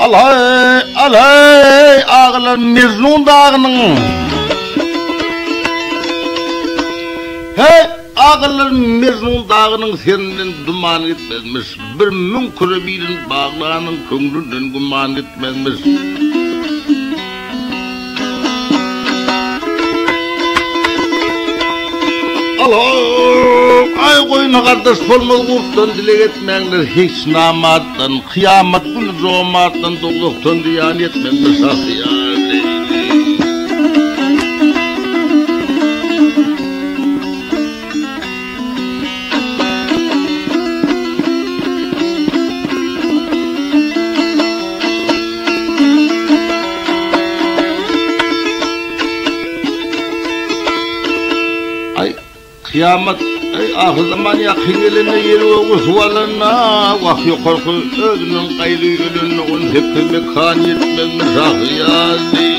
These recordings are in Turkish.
Alay, alay, ağlar Mecnun dağının. Hey, ağlar Mecnun dağının senden duman etmezmiş. Bir münkürü bilin bağlarının köngülden guman etmezmiş. Alay, ay koyuna kardeş olmaz kurttan dilek etmeyenler hiç namattan, kıyamet günü zomattan doluktan diyan etmeyenler sahiyar değil. Kıyamet ahir zaman yakın eline yeri oğuz valana vahyi korku özünün kaydı ölünü on hepime kan yetmez mi zahiyar değil.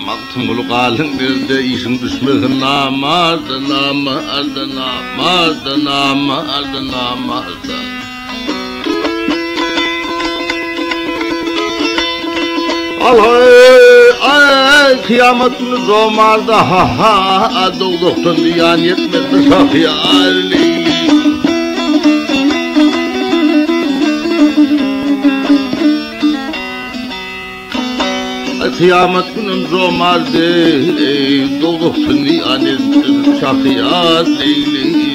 Maktumulu kalın nerede işin düşmesin namazda namazda namazda namazda namazda. Ay kıyamet günü zomarda ha ha doğduktan diyan yetmez mi sahiyar leyli. Kıyamet günün zomardı, doğduktan diyan yetmez mi sahiyar leyli.